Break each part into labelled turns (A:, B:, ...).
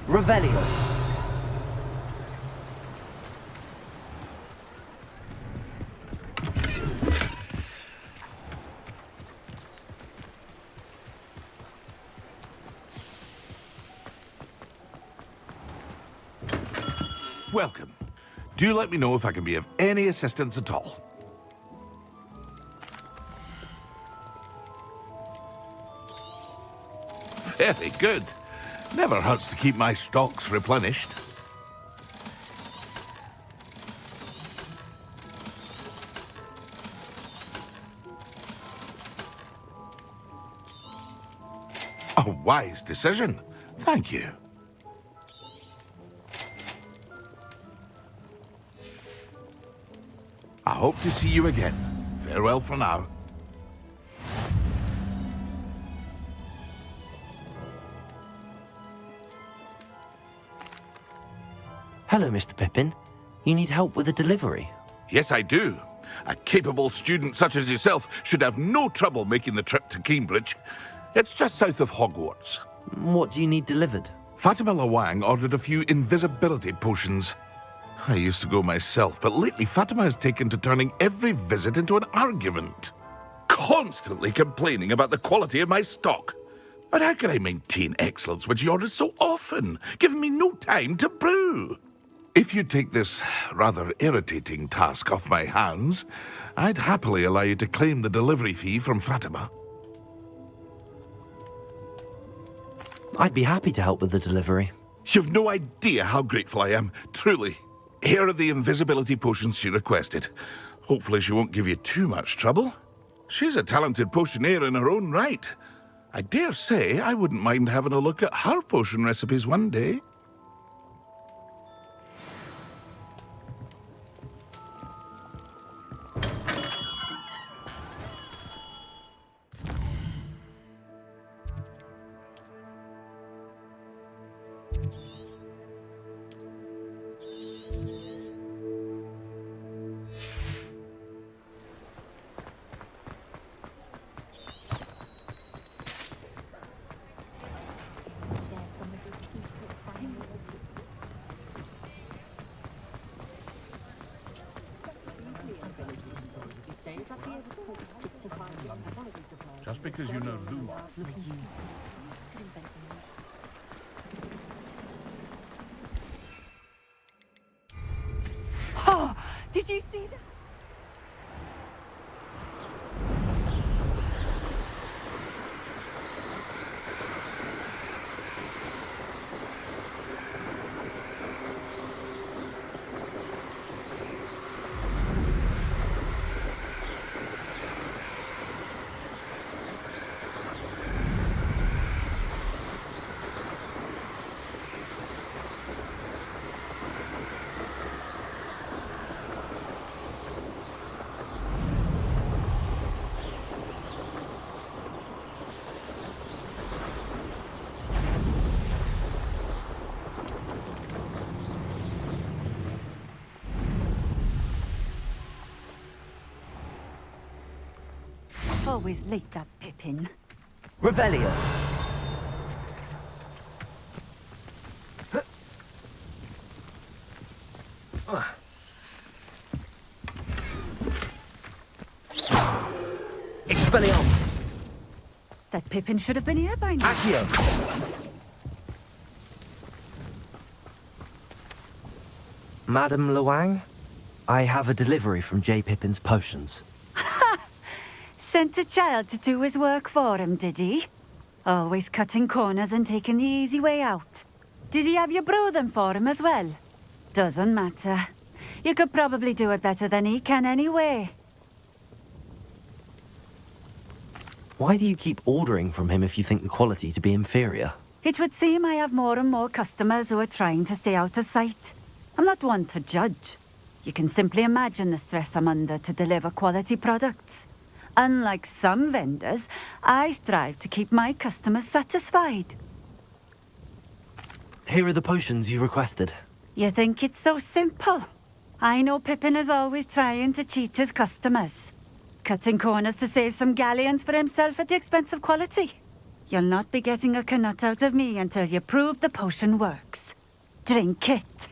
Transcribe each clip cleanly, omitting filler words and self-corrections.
A: Revelio.
B: Welcome. Do let me know if I can be of any assistance at all. Very good. Never hurts to keep my stocks replenished. A wise decision. Thank you. I hope to see you again. Farewell for now.
A: Hello, Mr. Pippin. You need help with a delivery?
B: Yes, I do. A capable student such as yourself should have no trouble making the trip to Cambridge. It's just south of Hogwarts.
A: What do you need delivered?
B: Fatima Lawang ordered a few invisibility potions. I used to go myself, but lately Fatima has taken to turning every visit into an argument. Constantly complaining about the quality of my stock. But how can I maintain excellence when she orders so often, giving me no time to brew? If you take this rather irritating task off my hands, I'd happily allow you to claim the delivery fee from Fatima.
A: I'd be happy to help with the delivery.
B: You've no idea how grateful I am, truly. Here are the invisibility potions she requested. Hopefully she won't give you too much trouble. She's a talented potioneer in her own right. I dare say I wouldn't mind having a look at her potion recipes one day.
C: Just because you know Luma.
D: Oh, did you see that? Always late, that Pippin.
A: Revelio. Expelliarmus.
D: That Pippin should have been here by now.
A: Accio. Madam Lawang, I have a delivery from J. Pippin's potions.
D: Sent a child to do his work for him, did he? Always cutting corners and taking the easy way out. Did he have you brew them for him as well? Doesn't matter. You could probably do it better than he can anyway.
A: Why do you keep ordering from him if you think the quality to be inferior?
D: It would seem I have more and more customers who are trying to stay out of sight. I'm not one to judge. You can simply imagine the stress I'm under to deliver quality products. Unlike some vendors, I strive to keep my customers satisfied.
A: here are the potions you requested.
D: You think it's so simple? I know Pippin is always trying to cheat his customers. Cutting corners to save some galleons for himself at the expense of quality. You'll not be getting a canut out of me until you prove the potion works. Drink it.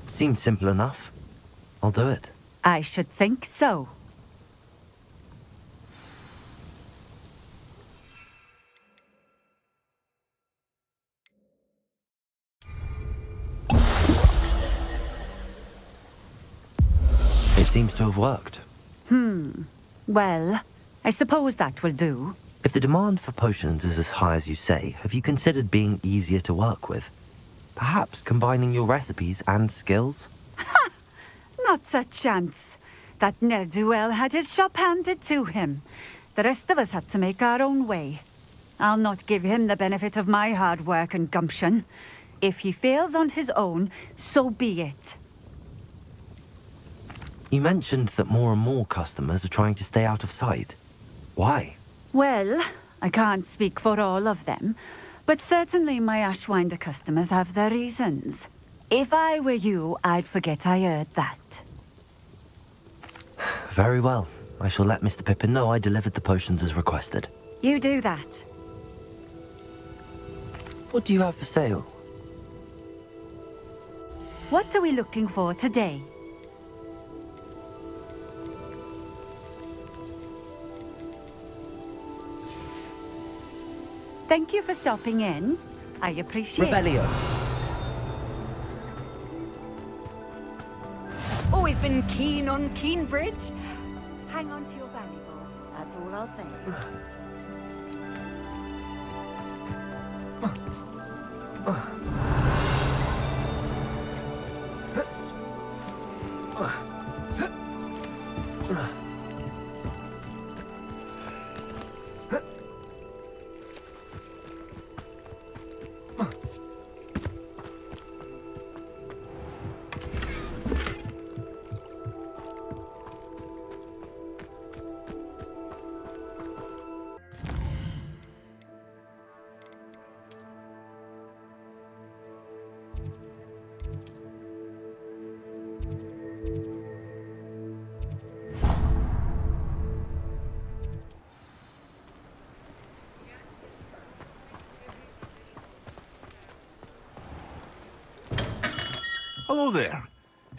A: Seems simple enough. I'll do it.
D: I should think so.
A: It seems to have worked.
D: Well, I suppose that will do.
A: If the demand for potions is as high as you say, have you considered being easier to work with? Perhaps combining your recipes and skills?
D: Not a chance. That ne'er-do-well had his shop handed to him. The rest of us had to make our own way. I'll not give him the benefit of my hard work and gumption. If he fails on his own, so be it.
A: You mentioned that more and more customers are trying to stay out of sight. Why?
D: Well, I can't speak for all of them, but certainly my Ashwinder customers have their reasons. If I were you, I'd forget I heard that.
A: Very well. I shall let Mr. Pippin know I delivered the potions as requested.
D: You do that.
A: What do you have for sale?
D: What are we looking for today? Thank you for stopping in. I appreciate it.
A: Revelio.
D: Always been keen on Keenbridge. Hang on to your valuables. That's all I'll say.
B: Hello there.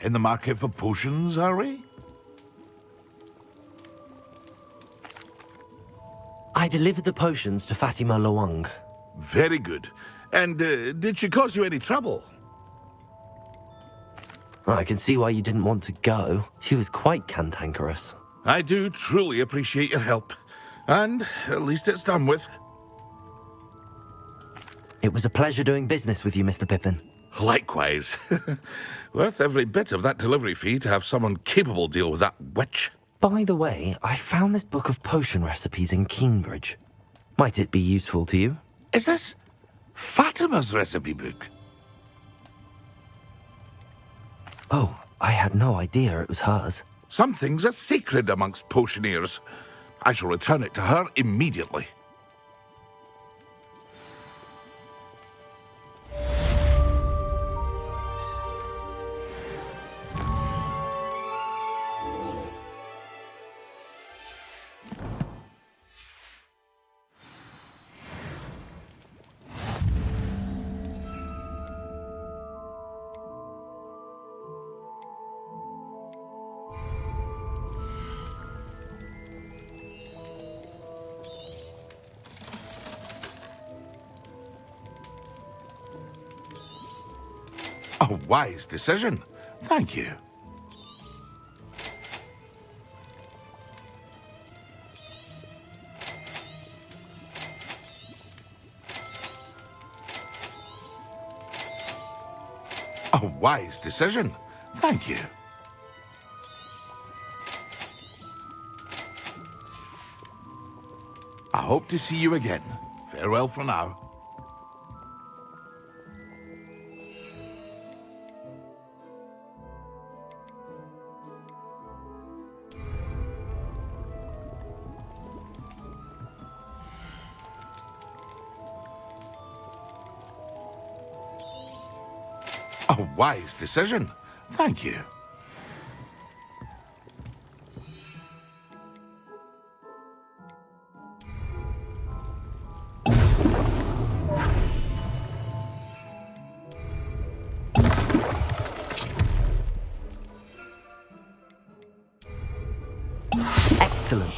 B: In the market for potions, are we?
A: I delivered the potions to Fatima Lawang.
B: Very good. And did she cause you any trouble?
A: I can see why you didn't want to go. She was quite cantankerous.
B: I do truly appreciate your help. And at least it's done with.
A: It was a pleasure doing business with you, Mr. Pippin.
B: Likewise. Worth every bit of that delivery fee to have someone capable deal with that witch.
A: By the way, I found this book of potion recipes in Keenbridge. Might it be useful to you?
B: Is this Fatima's recipe book?
A: Oh, I had no idea it was hers.
B: Some things are sacred amongst potioneers. I shall return it to her immediately. A wise decision. Thank you. A wise decision. Thank you. I hope to see you again. Farewell for now. A wise decision. Thank you.
A: Excellent.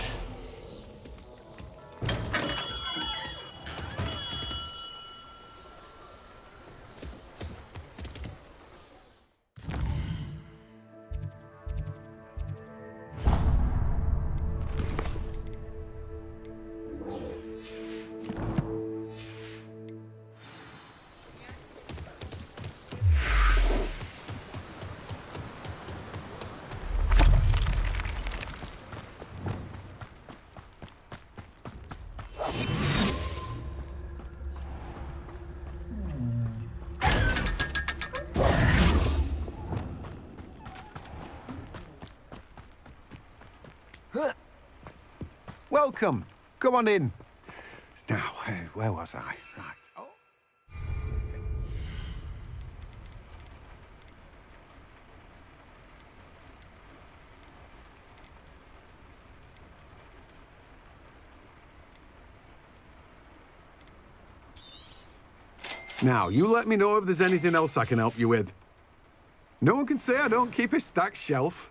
E: Welcome. Come on in. Now, where was I? Right. Oh. Now, you let me know if there's anything else I can help you with. No one can say I don't keep a stacked shelf.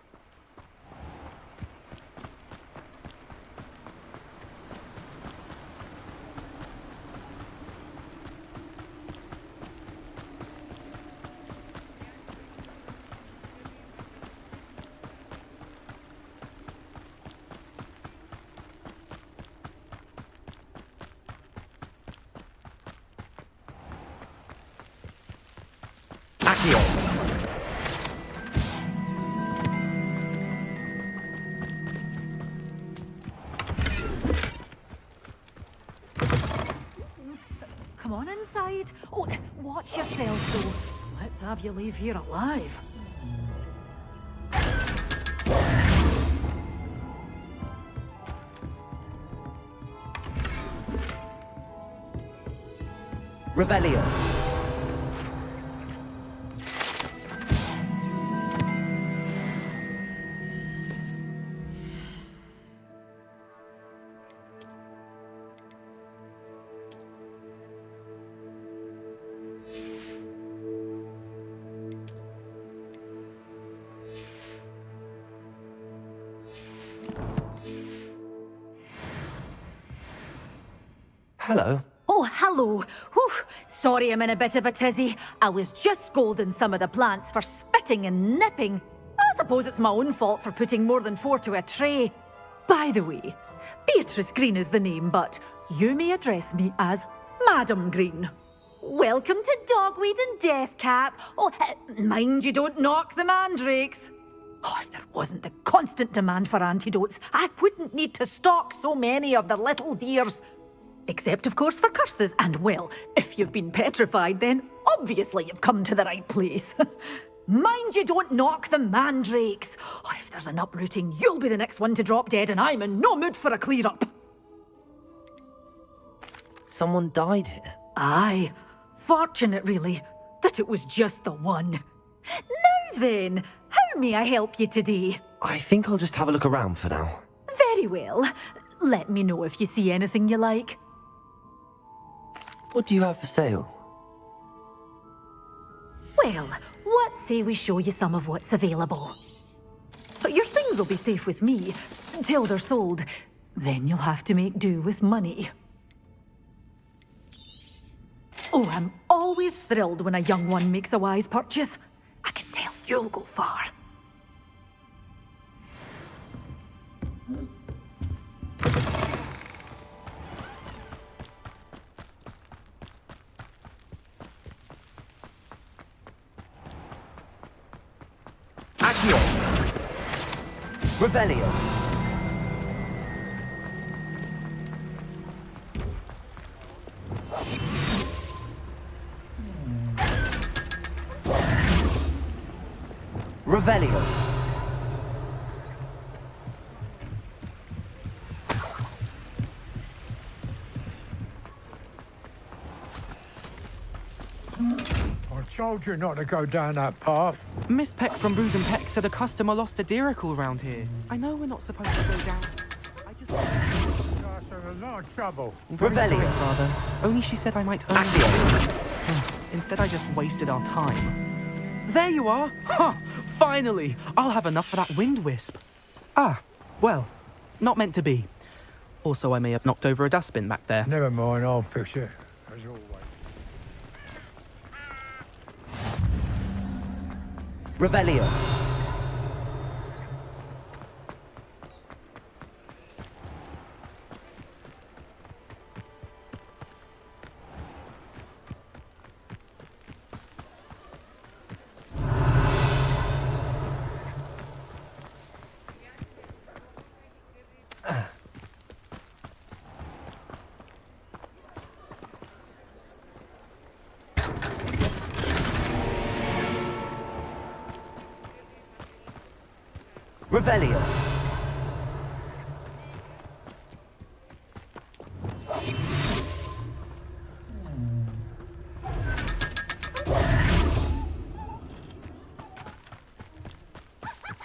F: Come on inside. Oh, watch yourself, though. Let's have you leave here alive.
A: Revelio. Hello.
F: Oh, hello. Whew. Sorry I'm in a bit of a tizzy. I was just scolding some of the plants for spitting and nipping. I suppose it's my own fault for putting more than 4 to a tray. By the way, Beatrice Green is the name, but you may address me as Madam Green. Welcome to Dogweed and Deathcap. Oh, mind you don't knock the mandrakes. Oh, if there wasn't the constant demand for antidotes, I wouldn't need to stock so many of the little dears. Except, of course, for curses. And, well, if you've been petrified, then obviously you've come to the right place. Mind you don't knock the mandrakes. Oh, if there's an uprooting, you'll be the next one to drop dead, and I'm in no mood for a clear-up.
A: Someone died here.
F: Aye. Fortunate, really, that it was just the one. Now then, how may I help you today?
A: I think I'll just have a look around for now.
F: Very well. Let me know if you see anything you like.
A: What do you have for sale?
F: Well, what say we show you some of what's available? But your things will be safe with me, till they're sold. Then you'll have to make do with money. Oh, I'm always thrilled when a young one makes a wise purchase. I can tell you'll go far.
A: Accio. Revelio. Revelio.
G: told you not to go down that path.
H: Miss Peck from Brood and Peck said a customer lost a deeracle around here. I know we're not supposed to go down. I just...
G: Guys are in a lot of trouble.
H: Very sorry,
A: Revelio.
H: Father. Only she said I might earn...
A: Accio.
H: Instead, I just wasted our time. There you are! Ha! Finally! I'll have enough for that wind wisp. Ah, well, not meant to be. Also, I may have knocked over a dustbin back there.
G: Never mind, I'll fix it. As always.
A: Revelio. Revelio.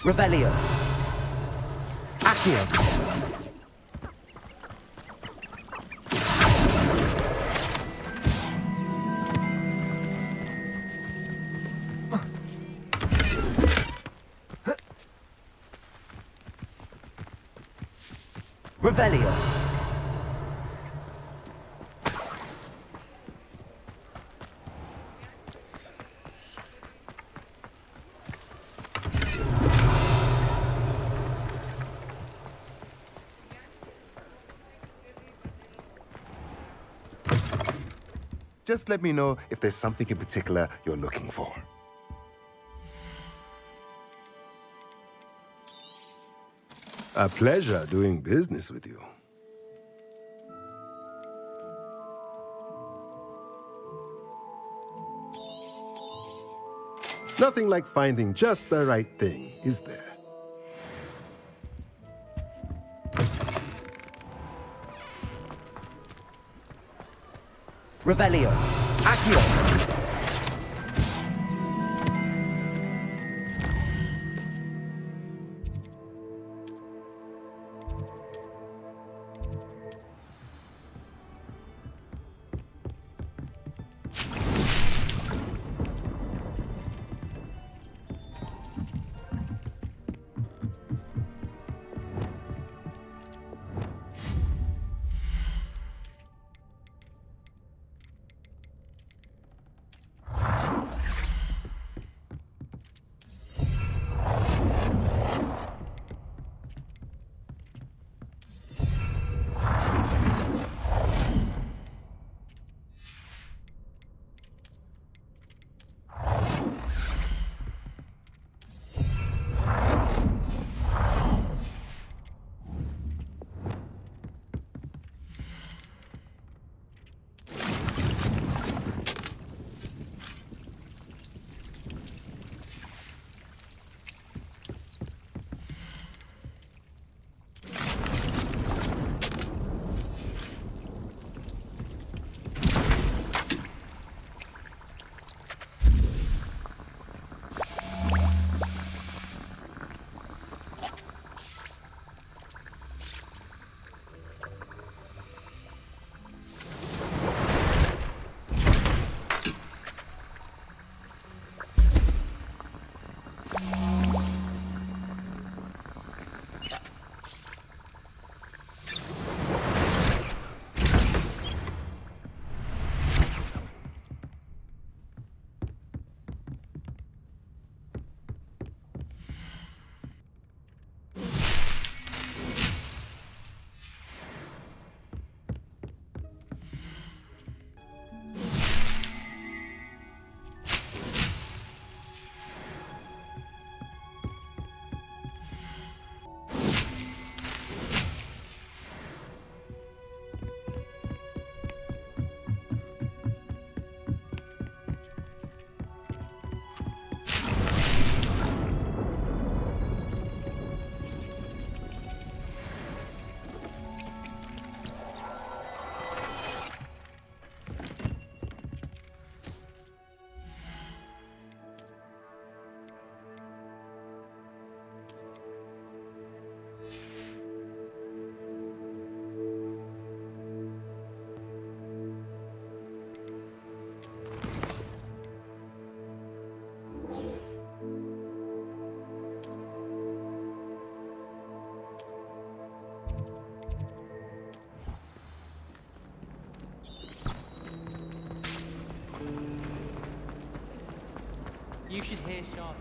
A: Revelio. Accio. Revelio.
I: Just let me know if there's something in particular you're looking for. A pleasure doing business with you. Nothing like finding just the right thing, is there?
A: Revelio. Accio.
H: You should hear Sharp.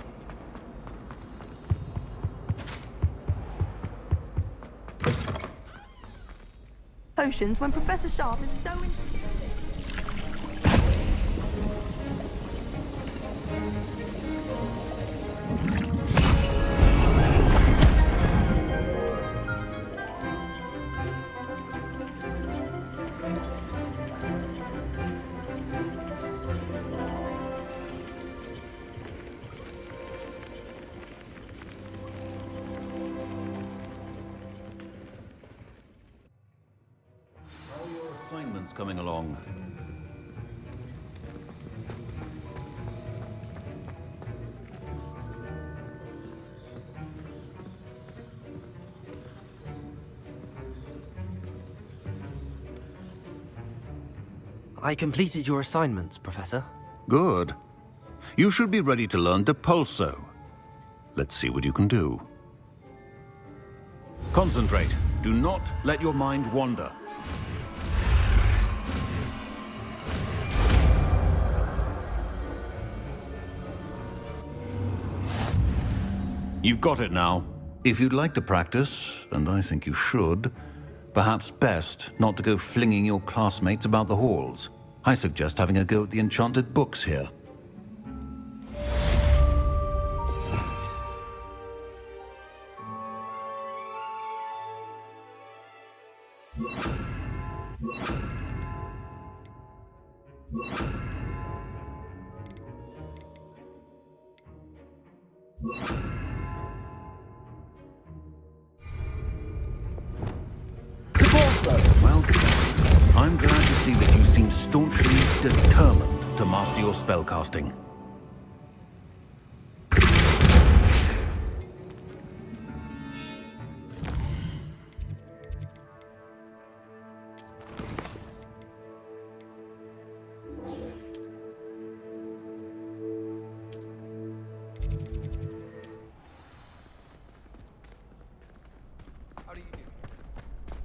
J: Potions when Professor Sharp is so
K: Assignments coming along.
A: I completed your assignments, Professor.
K: Good. You should be ready to learn Depulso. Let's see what you can do. Concentrate. Do not let your mind wander. You've got it now. If you'd like to practice, and I think you should, perhaps best not to go flinging your classmates about the halls. I suggest having a go at the enchanted books here. Well, I'm glad to see that you seem staunchly determined to master your spellcasting.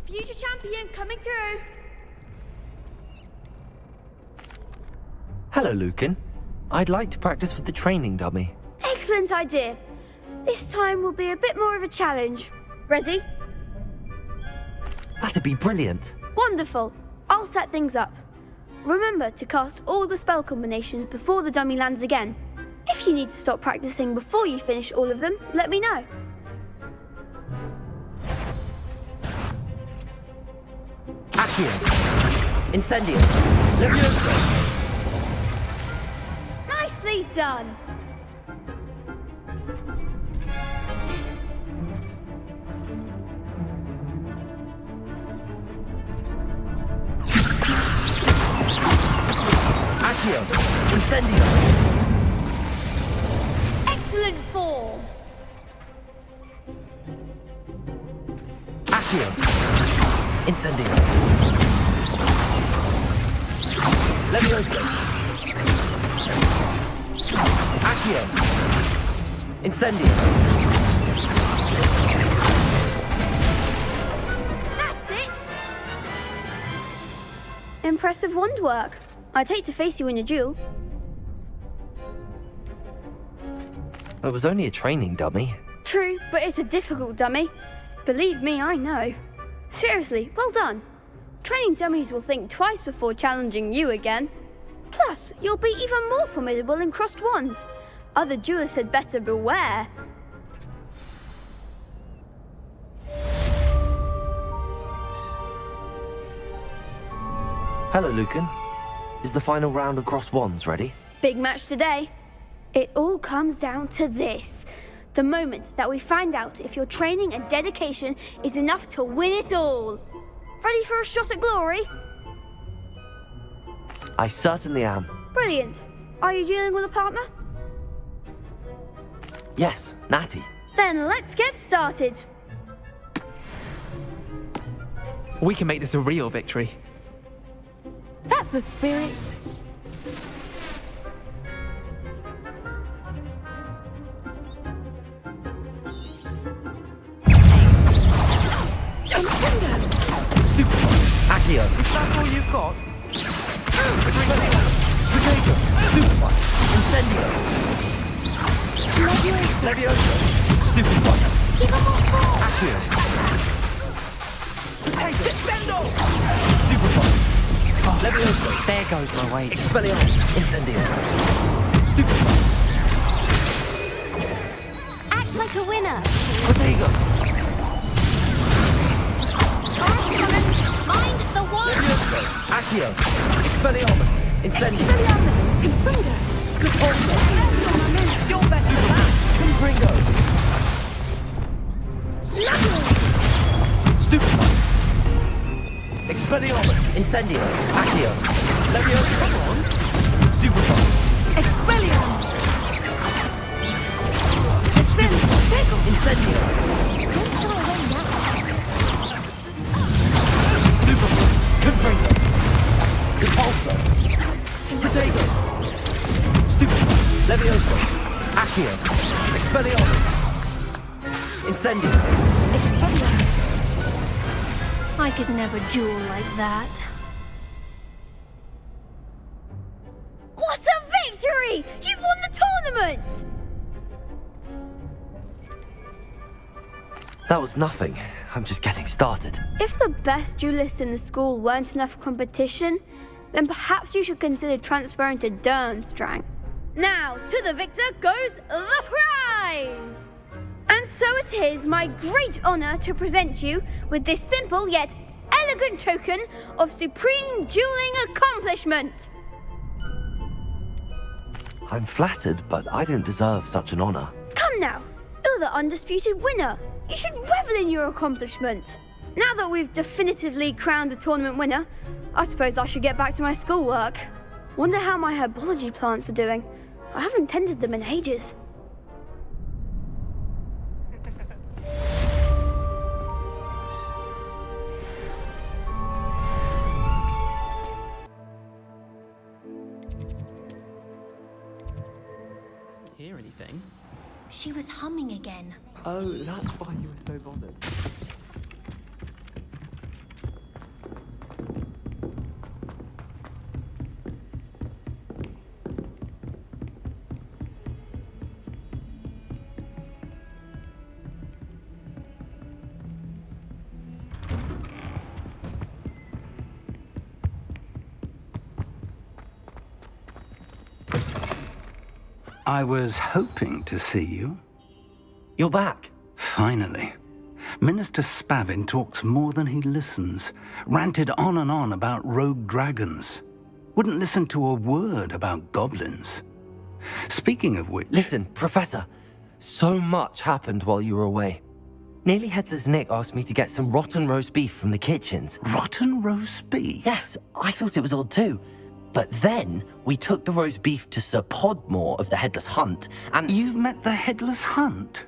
L: Future champion coming through.
A: Hello, Lucan. I'd like to practice with the training dummy.
L: Excellent idea. This time will be a bit more of a challenge. Ready?
A: That'd be brilliant.
L: Wonderful. I'll set things up. Remember to cast all the spell combinations before the dummy lands again. If you need to stop practicing before you finish all of them, let me know.
A: Accio. Incendio. Levioso.
L: Nicely done.
A: Accio. Incendio.
L: Excellent form.
A: Accio. Incendio. Levioso. Accio. Incendio.
L: That's it. Impressive wand work. I'd hate to face you in a duel.
A: It was only a training dummy.
L: True, but it's a difficult dummy. Believe me, I know. Seriously, well done. Training dummies will think twice before challenging you again. Plus, you'll be even more formidable in crossed wands. Other duelists had better beware.
A: Hello, Lucan. Is the final round of crossed wands ready?
L: Big match today. It all comes down to this. The moment that we find out if your training and dedication is enough to win it all. Ready for a shot at glory?
A: I certainly am.
L: Brilliant. Are you dealing with a partner?
A: Yes, Natty.
L: Then let's get started.
H: We can make this a real victory.
J: That's the spirit.
A: Accio.
H: That's all you've got?
A: Stupefy. Incendio. Levioso! Stupid fucker!
J: Even more force!
A: Accio! Potato! Descendo! Stupid fucker! Levioso! There goes my way. Expelliarmus! Incendio! Stupid fucker!
J: Act like a winner!
A: Potato!
J: Mind the one!
A: Levioso! Accio! Expelliarmus! Incendio!
J: Expelliarmus! Confringo!
A: GeForce! You're better than that! Confringo! Stupid fucker! Expelliarmus! Incendio! Accio! Levioso! Come on! Stupid fucker!
J: Expelliarmus!
A: Stupid fucker! Incendio!
J: Don't throw away now.
A: Stupid fucker! Confringo! Repulsor! Potato! Stupid fucker! Levioso! Accio! Expelliarmus! Incendio!
J: Expelliarmus! I could never duel like that.
L: What a victory! You've won the tournament!
A: That was nothing. I'm just getting started.
L: If the best duelists in the school weren't enough competition, then perhaps you should consider transferring to Durmstrang. Now, to the victor goes the prize! And so it is my great honor to present you with this simple yet elegant token of supreme dueling accomplishment.
A: I'm flattered, but I don't deserve such an honor.
L: Come now, you're the undisputed winner. You should revel in your accomplishment. Now that we've definitively crowned the tournament winner, I suppose I should get back to my schoolwork. Wonder how my herbology plants are doing. I haven't tended them in ages.
H: Hear anything?
J: She was humming again.
H: Oh, that's why you were so bothered.
M: I was hoping to see you.
A: You're back.
M: Finally. Minister Spavin talks more than he listens. Ranted on and on about rogue dragons. Wouldn't listen to a word about goblins. Speaking of which...
A: Listen, Professor. So much happened while you were away. Nearly Headless Nick asked me to get some rotten roast beef from the kitchens.
M: Rotten roast beef?
A: Yes, I thought it was odd too. But then we took the roast beef to Sir Podmore of the Headless Hunt, and...
M: You met the Headless Hunt?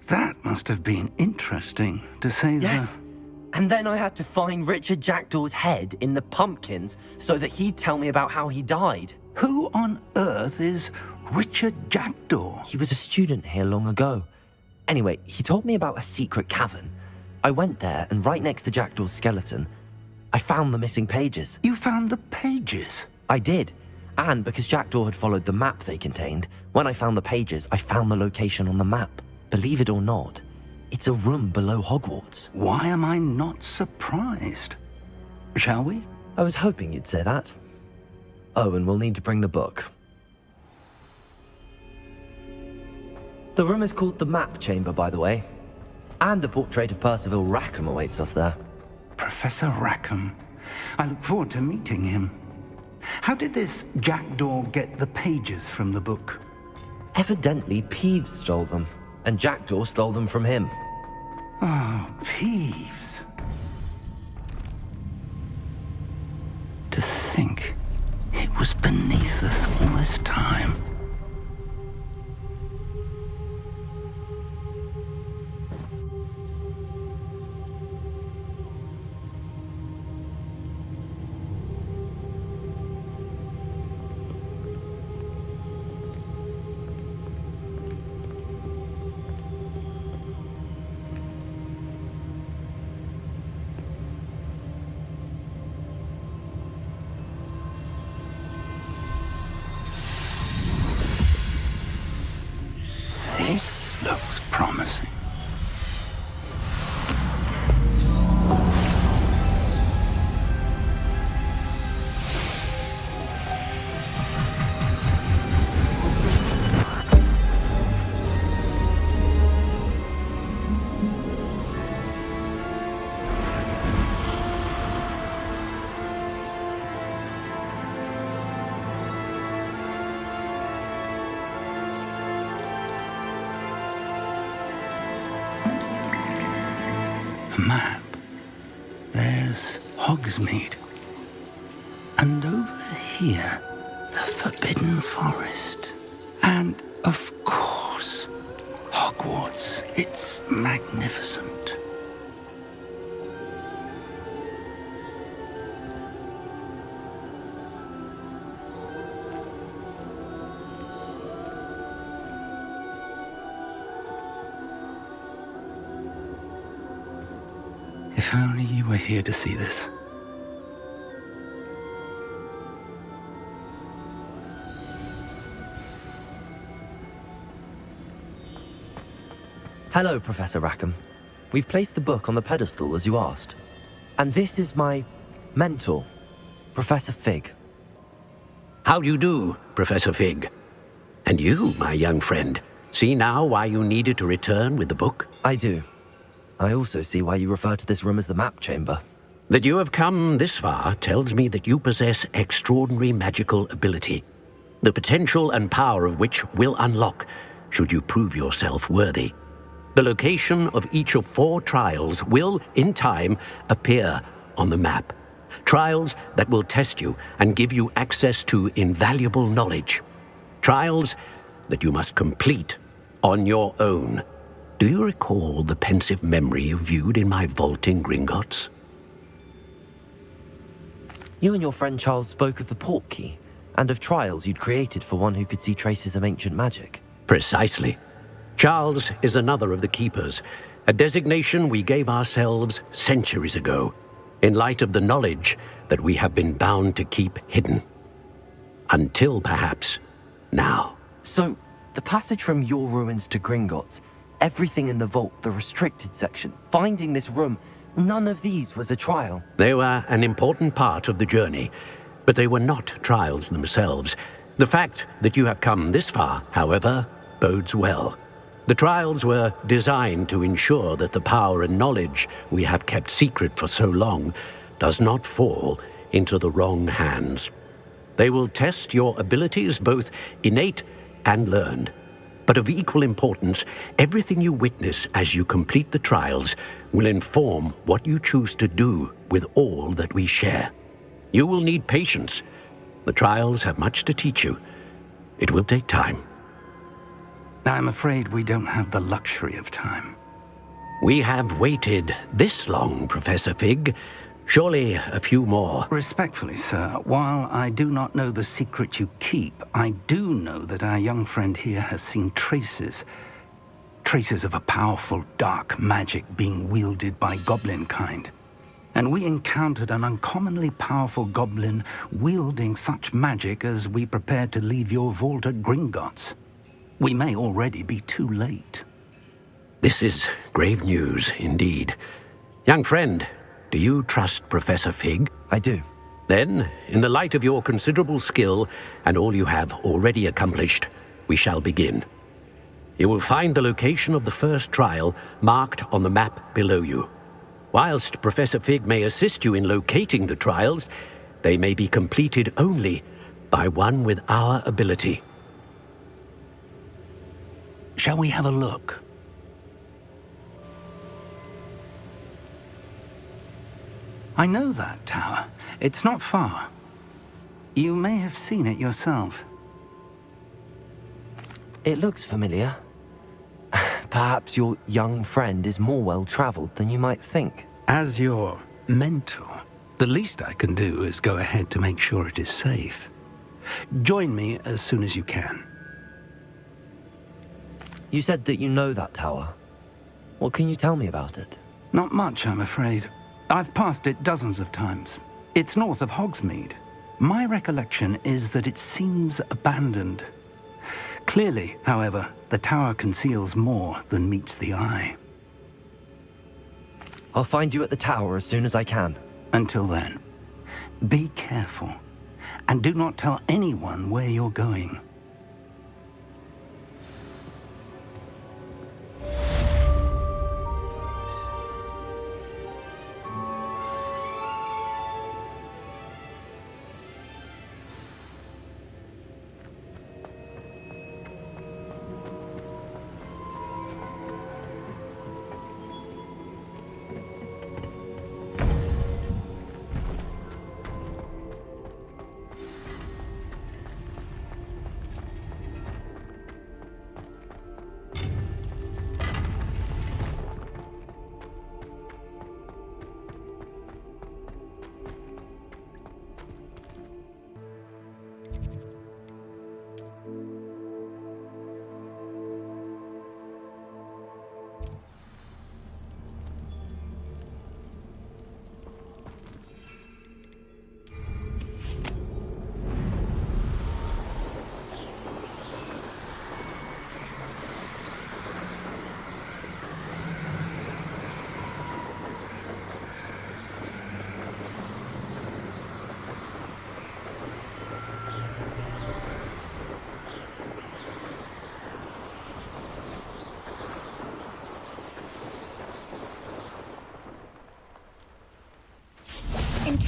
M: That must have been interesting, to say the...
A: Yes. And then I had to find Richard Jackdaw's head in the pumpkins so that he'd tell me about how he died.
M: Who on earth is Richard Jackdaw?
A: He was a student here long ago. Anyway, he told me about a secret cavern. I went there, and right next to Jackdaw's skeleton, I found the missing pages.
M: You found the pages?
A: I did. And because Jackdaw had followed the map they contained, when I found the pages, I found the location on the map. Believe it or not, it's a room below Hogwarts.
M: Why am I not surprised? Shall we?
A: I was hoping you'd say that. Oh, and we'll need to bring the book. The room is called the Map Chamber, by the way. And a portrait of Percival Rackham awaits us there.
M: Professor Rackham. I look forward to meeting him. How did this Jackdaw get the pages from the book?
A: Evidently, Peeves stole them, and Jackdaw stole them from him.
M: Oh, Peeves. To think it was beneath us all this time. the map, there's Hogsmeade. And over here, the Forbidden Forest. And, of course, Hogwarts. It's magnificent. If only you were here to see this.
A: Hello, Professor Rackham. We've placed the book on the pedestal as you asked. And this is my mentor, Professor Fig.
N: How do you do, Professor Fig? And you, my young friend, see now why you needed to return with the book?
A: I do. I also see why you refer to this room as the map chamber.
N: That you have come this far tells me that you possess extraordinary magical ability, the potential and power of which will unlock should you prove yourself worthy. The location of each of 4 trials will, in time, appear on the map. Trials that will test you and give you access to invaluable knowledge. Trials that you must complete on your own. Do you recall the pensive memory you viewed in my vault in Gringotts?
A: You and your friend Charles spoke of the portkey and of trials you'd created for one who could see traces of ancient magic.
N: Precisely. Charles is another of the Keepers, a designation we gave ourselves centuries ago, in light of the knowledge that we have been bound to keep hidden. Until, perhaps, now.
A: So, the passage from your ruins to Gringotts, everything in the vault, the restricted section, finding this room, none of these was a trial.
N: They were an important part of the journey, but they were not trials themselves. The fact that you have come this far, however, bodes well. The trials were designed to ensure that the power and knowledge we have kept secret for so long does not fall into the wrong hands. They will test your abilities, both innate and learned. But of equal importance, everything you witness as you complete the trials will inform what you choose to do with all that we share. You will need patience. The trials have much to teach you. It will take time.
M: I'm afraid we don't have the luxury of time.
N: We have waited this long, Professor Fig. Surely a few more.
M: Respectfully, sir, while I do not know the secret you keep, I do know that our young friend here has seen traces of a powerful dark magic being wielded by goblin kind. And we encountered an uncommonly powerful goblin wielding such magic as we prepared to leave your vault at Gringotts. We may already be too late.
N: This is grave news indeed. Young friend, do you trust Professor Fig?
A: I do.
N: Then, in the light of your considerable skill and all you have already accomplished, we shall begin. You will find the location of the first trial marked on the map below you. Whilst Professor Fig may assist you in locating the trials, they may be completed only by one with our ability.
M: Shall we have a look? I know that tower. It's not far. You may have seen it yourself.
A: It looks familiar. Perhaps your young friend is more well-traveled than you might think.
M: As your mentor, the least I can do is go ahead to make sure it is safe. Join me as soon as you can.
A: You said that you know that tower. What can you tell me about it?
M: Not much, I'm afraid. I've passed it dozens of times. It's north of Hogsmeade. My recollection is that it seems abandoned. Clearly, however, the tower conceals more than meets the eye.
A: I'll find you at the tower as soon as I can.
M: Until then, be careful, and do not tell anyone where you're going.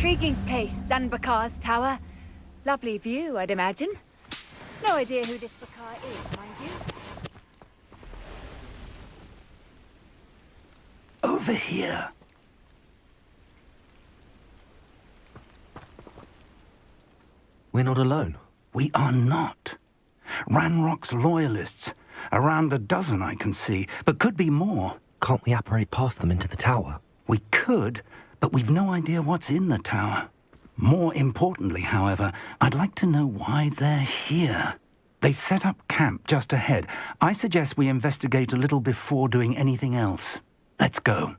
O: Intriguing place, Sanbakar's Tower. Lovely view, I'd imagine. No idea who this Bakar is, mind you.
M: Over here.
A: We're not alone.
M: We are not. Ranrock's loyalists. Around a dozen I can see, but could be more.
A: Can't we apparate past them into the tower?
M: We could, but we've no idea what's in the tower. More importantly, however, I'd like to know why they're here. They've set up camp just ahead. I suggest we investigate a little before doing anything else. Let's go.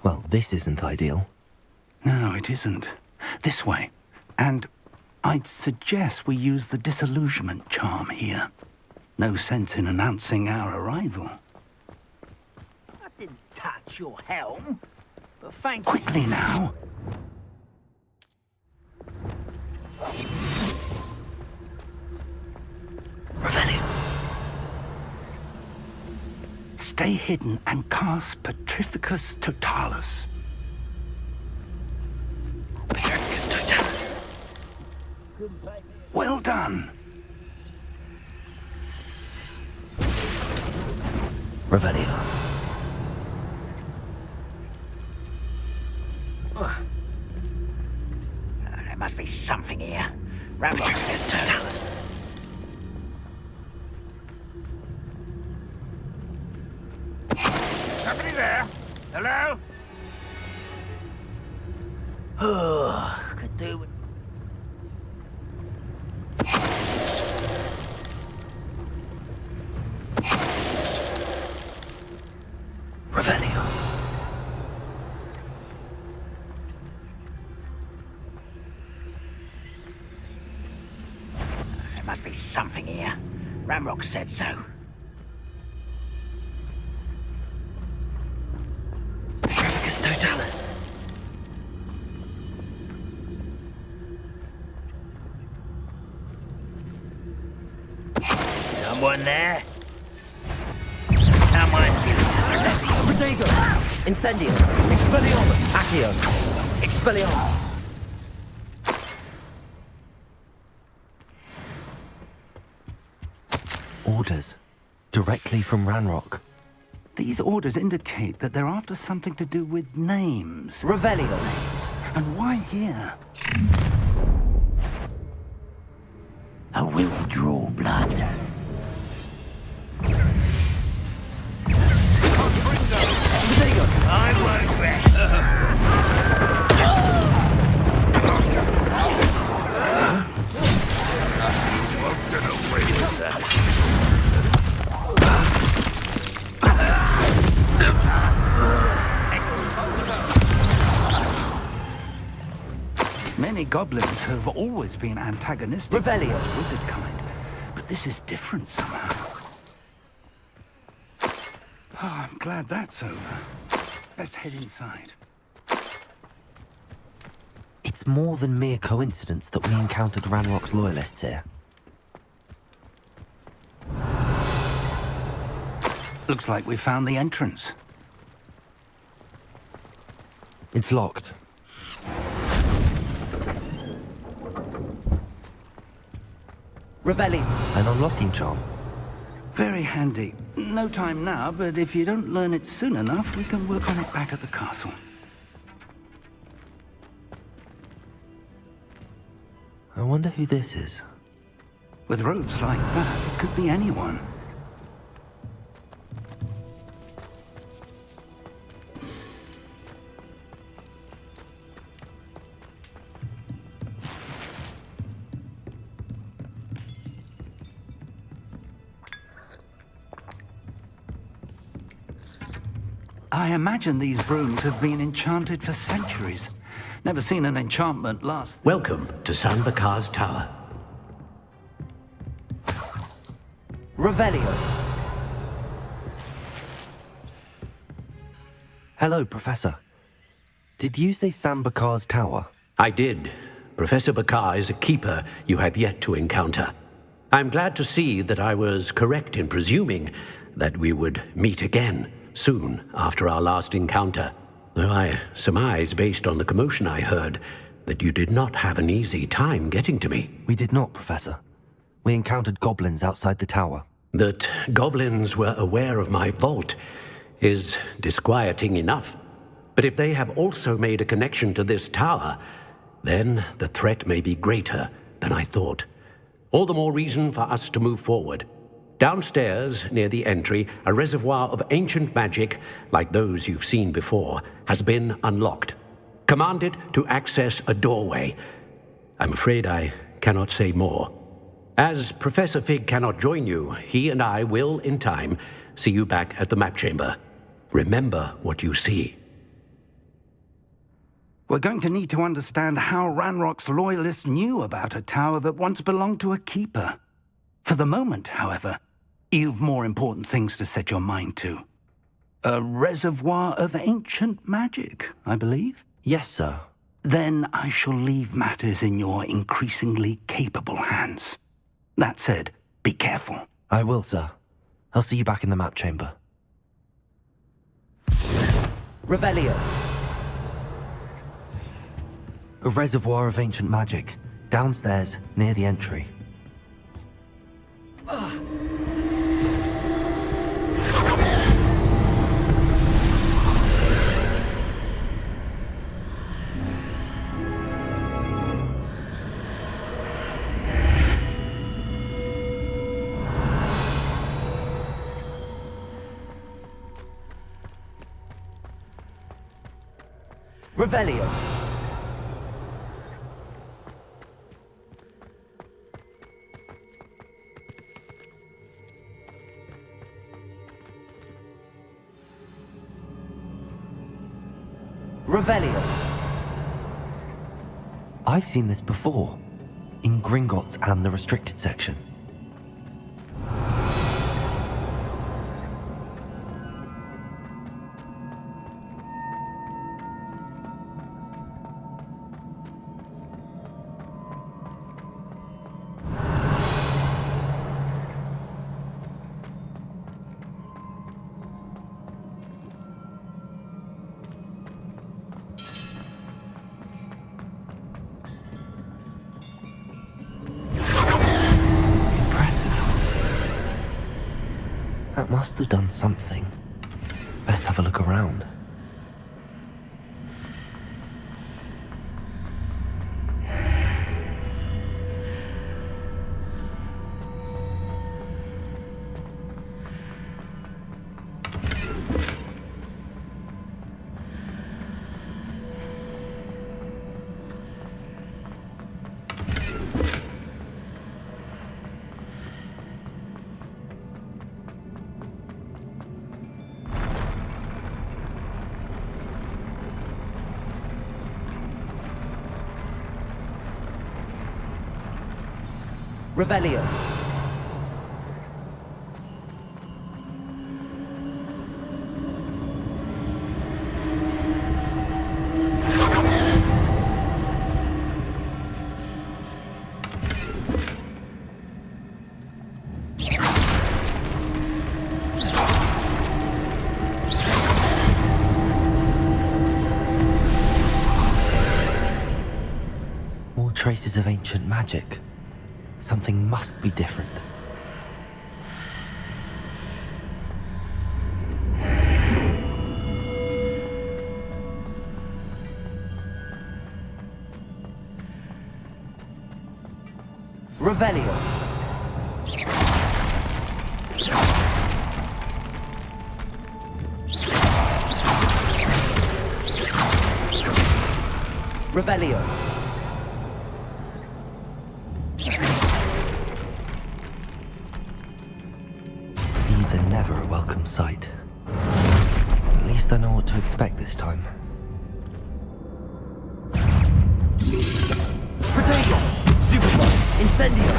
A: Well, this isn't ideal.
M: No, it isn't. This way. And I'd suggest we use the disillusionment charm here. No sense in announcing our arrival.
P: I didn't touch your helm, but thank
M: Quickly now.
A: Revelio.
M: Stay hidden and cast Petrificus Totalis.
A: Petrificus Totalis.
M: Well done.
A: Revelio.
P: There must be something here.
A: Petrificus Totalis.
P: Somebody there? Hello? Could do with...
A: Revelio.
P: There must be something here. Ramrock said so.
A: Petrificus Totalis.
P: Someone there? Someone's here.
A: Protego. Incendio. Expelliarmus. Accio. Expelliarmus. Orders. Directly from Ranrock.
M: These orders indicate that they're after something to do with names.
A: Revelio.
M: Names. And why here?
P: I will draw blood. I won't rest.
M: Many goblins have always been antagonistic
A: Revelio.
M: to the wizard kind, but this is different somehow. Oh, I'm glad that's over. Let's head inside.
A: It's more than mere coincidence that we encountered Ranrock's loyalists here.
M: Looks like we found the entrance.
A: It's locked. Revelio. An unlocking charm.
M: Very handy. No time now, but if you don't learn it soon enough, we can work on it back at the castle.
A: I wonder who this is.
M: With robes like that, it could be anyone. I imagine these brooms have been enchanted for centuries. Never seen an enchantment last.
N: Welcome to Sanbakar's Tower.
A: Revelio. Hello, Professor. Did you say Sanbakar's Tower?
N: I did. Professor Bakar is a keeper you have yet to encounter. I'm glad to see that I was correct in presuming that we would meet again soon after our last encounter. though I surmise, based on the commotion I heard, that you did not have an easy time getting to me.
A: We did not, Professor. We encountered goblins outside the tower.
N: That goblins were aware of my vault is disquieting enough. But if they have also made a connection to this tower, then the threat may be greater than I thought. All the more reason for us to move forward. Downstairs, near the entry, a reservoir of ancient magic, like those you've seen before, has been unlocked. Command it to access a doorway. I'm afraid I cannot say more. As Professor Fig cannot join you, he and I will, in time, see you back at the map chamber. Remember what you see.
M: We're going to need to understand how Ranrock's loyalists knew about a tower that once belonged to a keeper. For the moment, however, you've more important things to set your mind to. A reservoir of ancient magic, I believe?
A: Yes, sir.
M: Then I shall leave matters in your increasingly capable hands. That said, be careful.
A: I will, sir. I'll see you back in the map chamber. Revelio. A reservoir of ancient magic, downstairs, near the entry. Revelio. Revelio. I've seen this before, in Gringotts and the restricted section. That must have done something. Best have a look around. Revelio. More traces of ancient magic. Something must be different. Revelio. Revelio. These are never a welcome sight. At least I know what to expect this time. Protego! Stupefy! Incendio!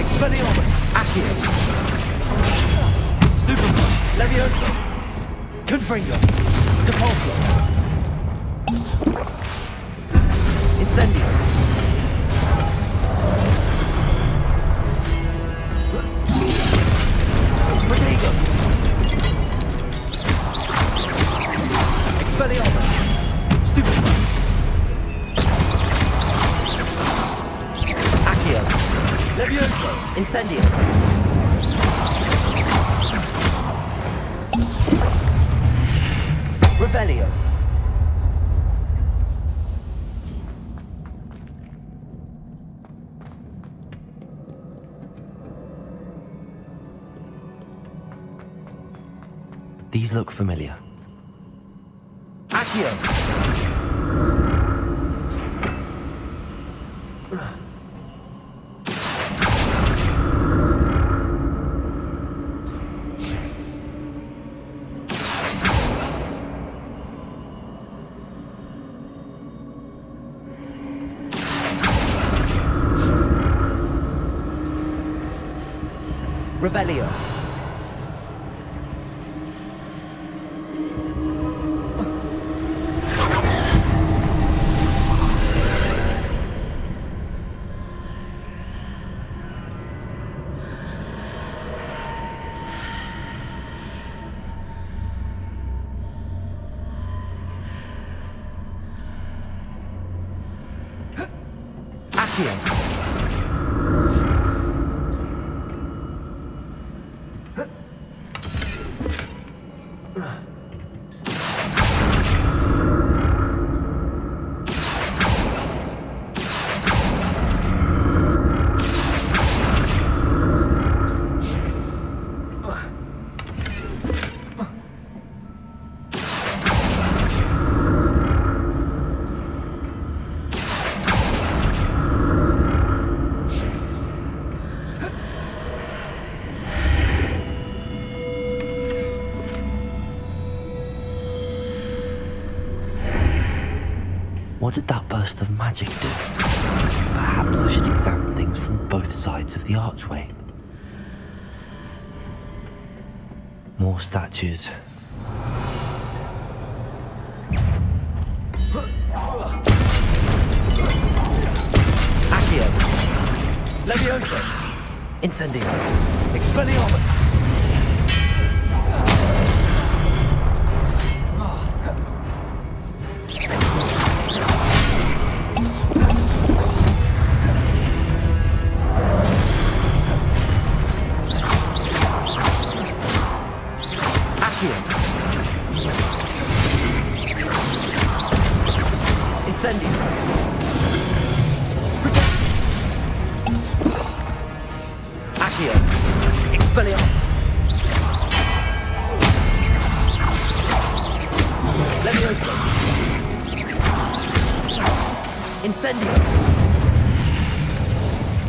A: Expelliarmus! Accio! Stupefy! Levioso! Confringo! Depulso! Incendio! Protego! Expelliarmus! Incendio. Revelio. These look familiar. Accio. Revelio. Accio. What did that burst of magic do? Perhaps I should examine things from both sides of the archway. More statues. Accio. Levioso. Incendio. Expelliarmus. Incendio. Accio. Expelliarmus. Levioso. Incendio.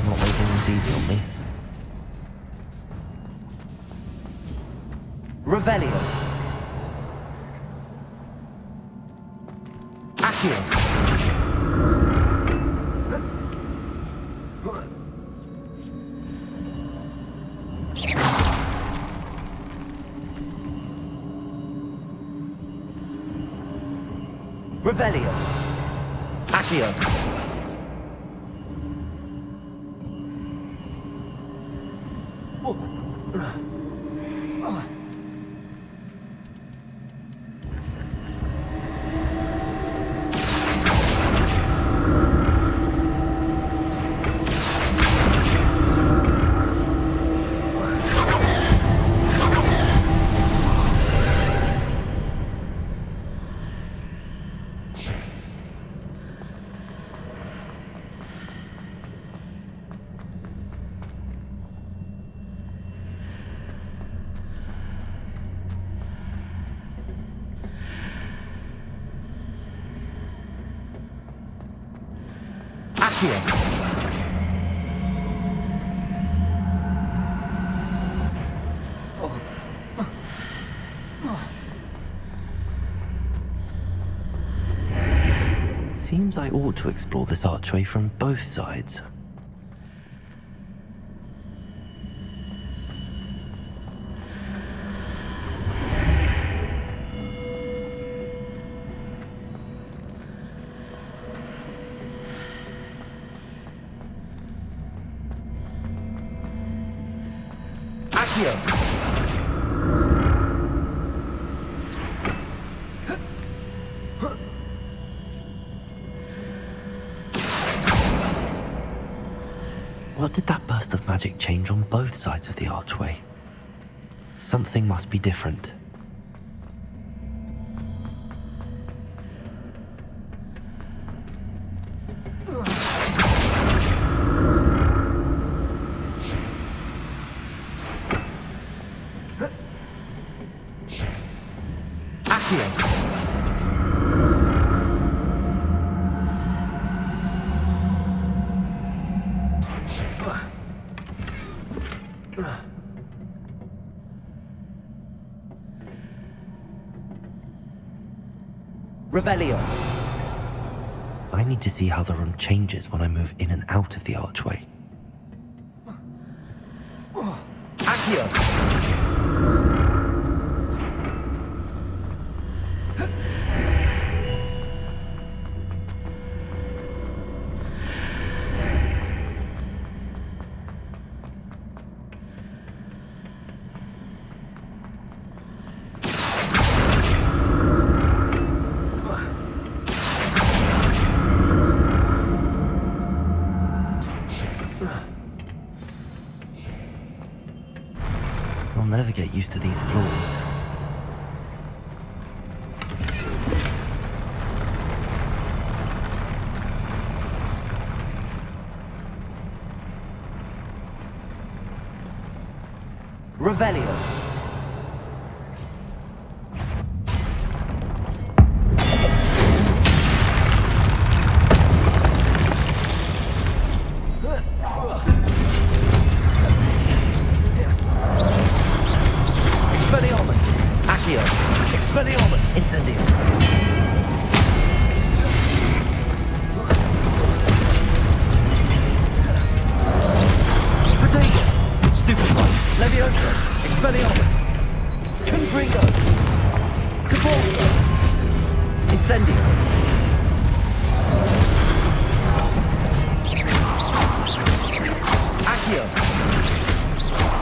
A: Not making this easy on me. Revelio. Accio. Revelio. Accio. Accio. Seems I ought to explore this archway from both sides. Accio. What did that burst of magic change on both sides of the archway? Something must be different.
Q: Revelio.
A: I need to see how the room changes when I move in and out of the archway.
Q: Accio.
A: I'll never get used to these floors.
Q: Revelio.
A: Expelliarmus! Accio! Expelliarmus! Incendio! Protego! Stupefy! Leviosa! Expelliarmus! Confringo! GeForce! Incendio! Accio!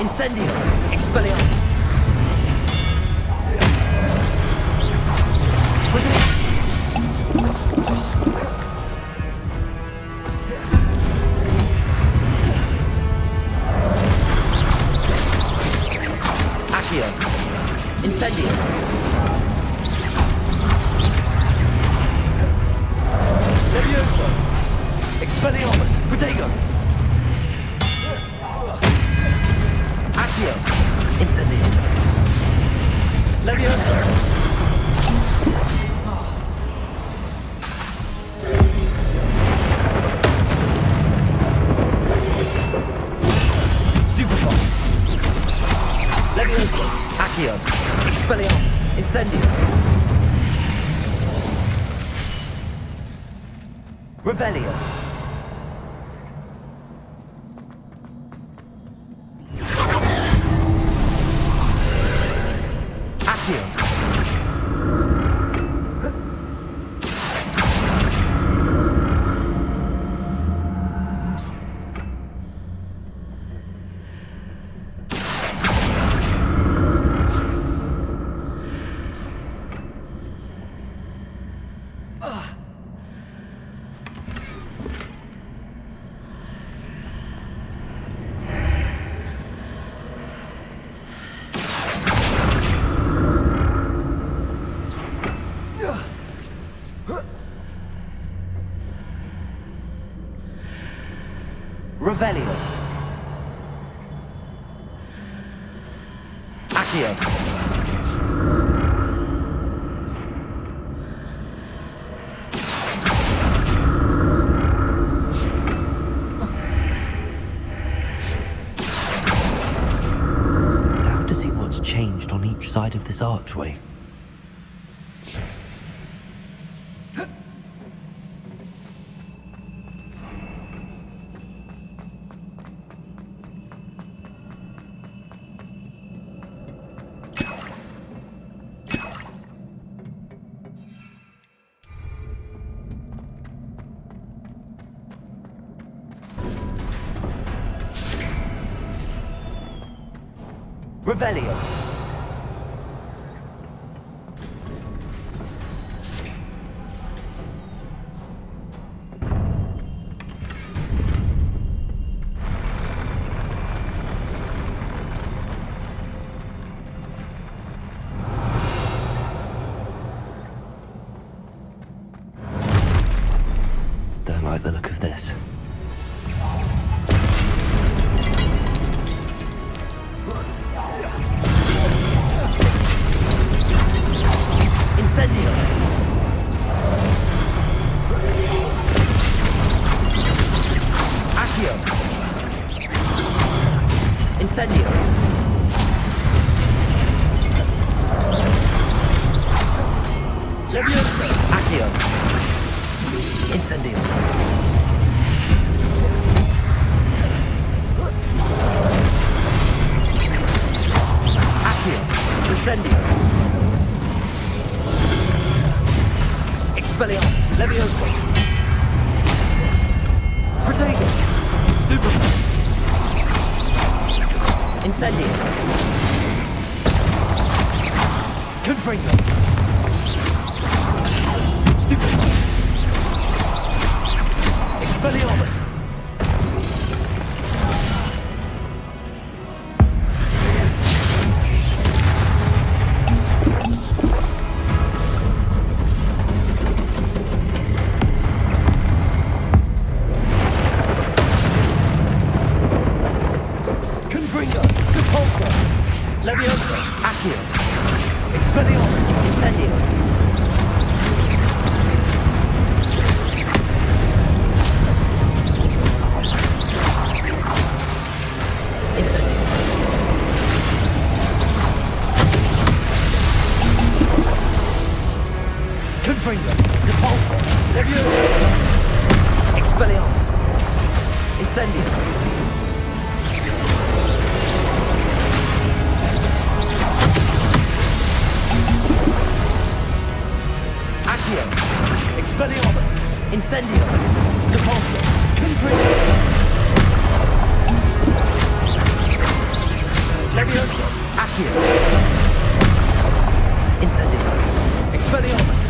A: Incendio! Expelliarmus!
Q: Accio. Incendio.
A: Leviosa! Expelliarmus! Protego!
Q: Accio.
A: Incendio! Leviosa! Stupefy! Leviosa! Accio! Expelliarmus! Incendio!
Q: Revelio. Accio. Revelio. Accio.
A: Now to see what's changed on each side of this archway.
Q: Revelio.
A: like the look of this.
Q: Incendio. Accio. Incendio. Levioso. Accio. Incendio. Accio. Incendio. Expelliarmus. Levioso. Protego. Stupefy. Incendio. Confringo. Stupefy. Expelliarmus. Confringo. Repulsor. Levioso. Accio. Expelliarmus. Incendio. Confringo. Repulsor. Levioso. Expelliarmus. Incendio. Accio. Expelliarmus. Incendio. Repulsor. Confringo. Levioso. Accio. Incendio. Expelliarmus.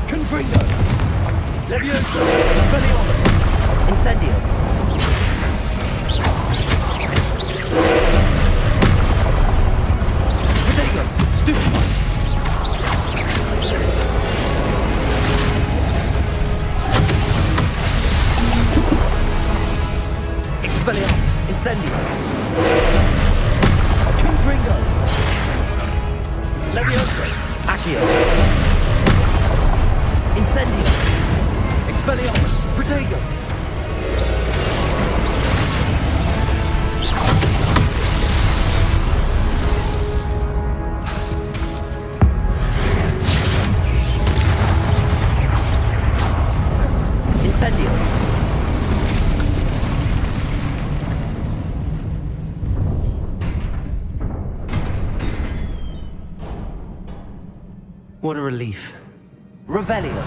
Q: Confringo. Levioso. Expelliarmus. Incendio. Protego. Stupefy. Expelliarmus. Incendio. Confringo. Levioso. Accio. Incendio. Expelliarmus. Protego. Incendio.
A: What a relief.
Q: Revelio.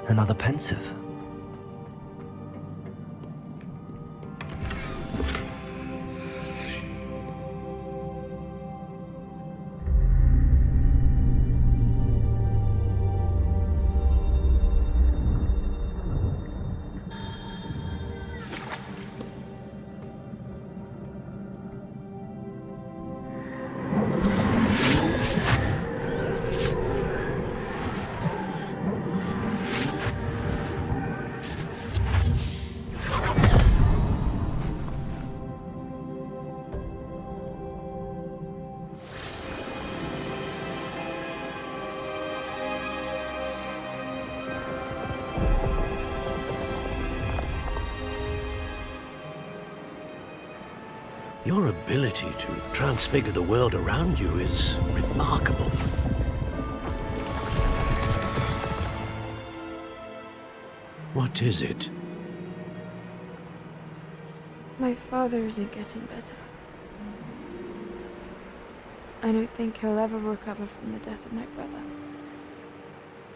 A: Another pensive.
N: Your ability to transfigure the world around you is remarkable. What is it?
R: My father isn't getting better. I don't think he'll ever recover from the death of my brother.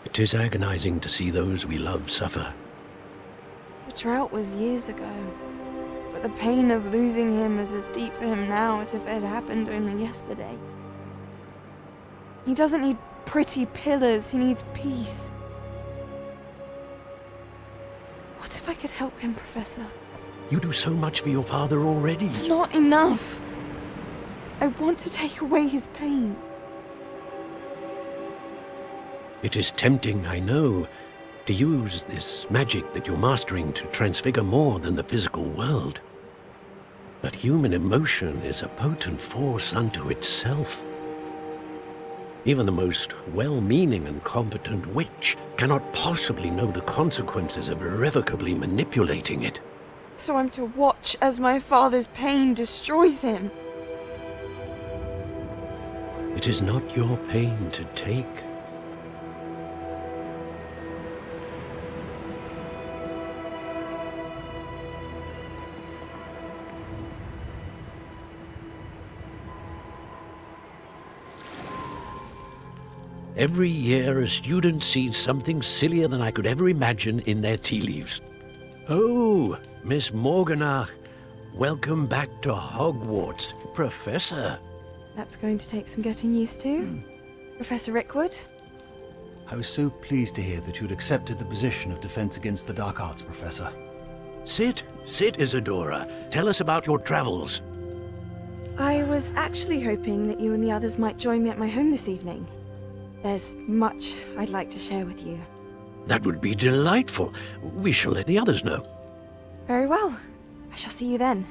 N: It is agonizing to see those we love suffer.
R: The drought was years ago, but the pain of losing him is as deep for him now as if it had happened only yesterday. He doesn't need pretty pillars, he needs peace. What if I could help him, Professor?
N: You do so much for your father already.
R: It's not enough. I want to take away his pain.
N: It is tempting, I know, to use this magic that you're mastering to transfigure more than the physical world. But human emotion is a potent force unto itself. Even the most well-meaning and competent witch cannot possibly know the consequences of irrevocably manipulating it.
R: So I'm to watch as my father's pain destroys him.
N: It is not your pain to take. Every year, a student sees something sillier than I could ever imagine in their tea leaves. Oh, Miss Morganach, welcome back to Hogwarts, Professor.
R: That's going to take some getting used to. Professor Rickwood?
S: I was so pleased to hear that you'd accepted the position of Defense Against the Dark Arts, Professor.
N: Sit, Isadora. Tell us about your travels.
R: I was actually hoping that you and the others might join me at my home this evening. There's much I'd like to share with you.
N: That would be delightful. We shall let the others know.
R: Very well. I shall see you then.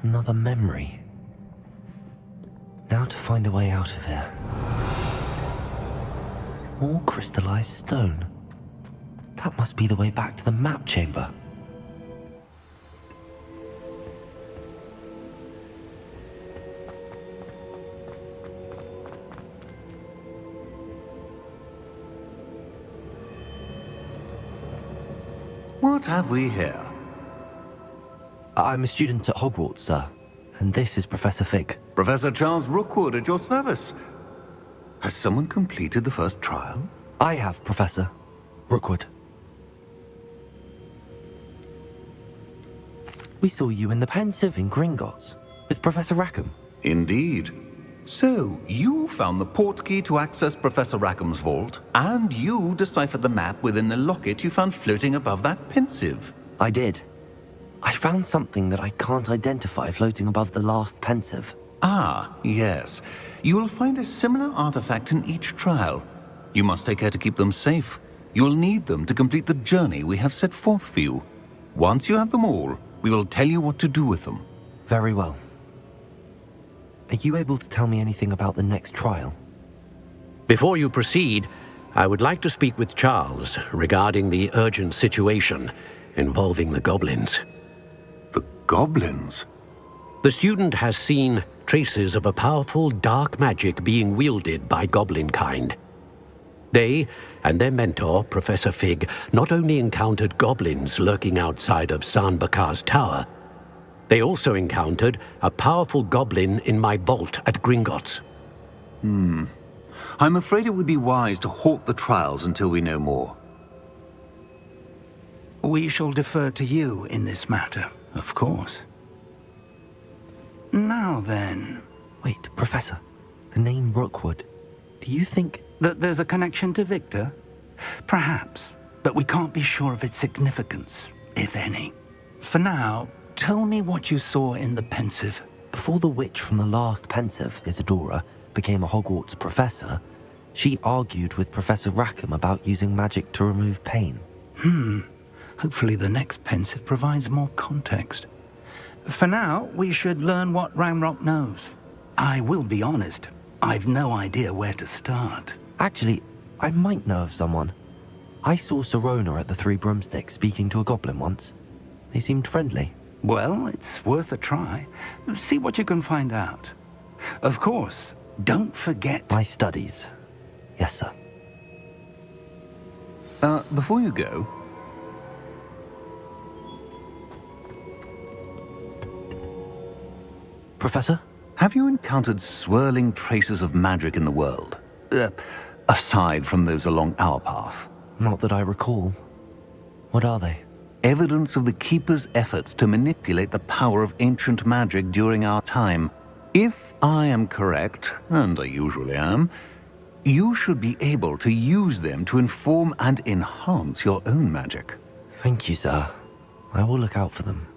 A: Another memory. Now to find a way out of here. More crystallized stone. That must be the way back to the map chamber.
K: What have we here?
A: I'm a student at Hogwarts, sir. And this is Professor Fig.
K: Professor Charles Rookwood at your service. Has someone completed the first trial?
A: I have, Professor Rookwood. We saw you in the Pensive in Gringotts with Professor Rackham.
K: Indeed. So, you found the portkey to access Professor Rackham's vault, and you deciphered the map within the locket you found floating above that Pensive.
A: I did. I found something that I can't identify floating above the last Pensive.
K: Ah, yes. You will find a similar artifact in each trial. You must take care to keep them safe. You will need them to complete the journey we have set forth for you. Once you have them all, we will tell you what to do with them.
A: Very well. Are you able to tell me anything about the next trial?
N: Before you proceed, I would like to speak with Charles regarding the urgent situation involving the goblins.
K: The goblins?
N: The student has seen traces of a powerful dark magic being wielded by goblin kind. They and their mentor, Professor Fig, not only encountered goblins lurking outside of San Bakar's tower, they also encountered a powerful goblin in my vault at Gringotts.
K: I'm afraid it would be wise to halt the trials until we know more.
M: We shall defer to you in this matter, of course. Now then...
A: Wait, Professor. The name Rookwood. Do you think...
M: that there's a connection to Victor? Perhaps, but we can't be sure of its significance, if any. For now, tell me what you saw in the Pensive.
A: Before the witch from the last Pensive, Isadora, became a Hogwarts professor, she argued with Professor Rackham about using magic to remove pain.
M: Hopefully the next Pensive provides more context. For now, we should learn what Ranrock knows. I will be honest, I've no idea where to start.
A: Actually, I might know of someone. I saw Sirona at the Three Broomsticks speaking to a goblin once. They seemed friendly.
M: Well, it's worth a try. See what you can find out. Of course, don't forget...
A: my studies. Yes, sir.
K: Before you go...
A: Professor?
K: Have you encountered swirling traces of magic in the world? Aside from those along our path?
A: Not that I recall. What are they?
K: Evidence of the Keeper's efforts to manipulate the power of ancient magic during our time. If I am correct, and I usually am, you should be able to use them to inform and enhance your own magic.
A: Thank you, sir. I will look out for them.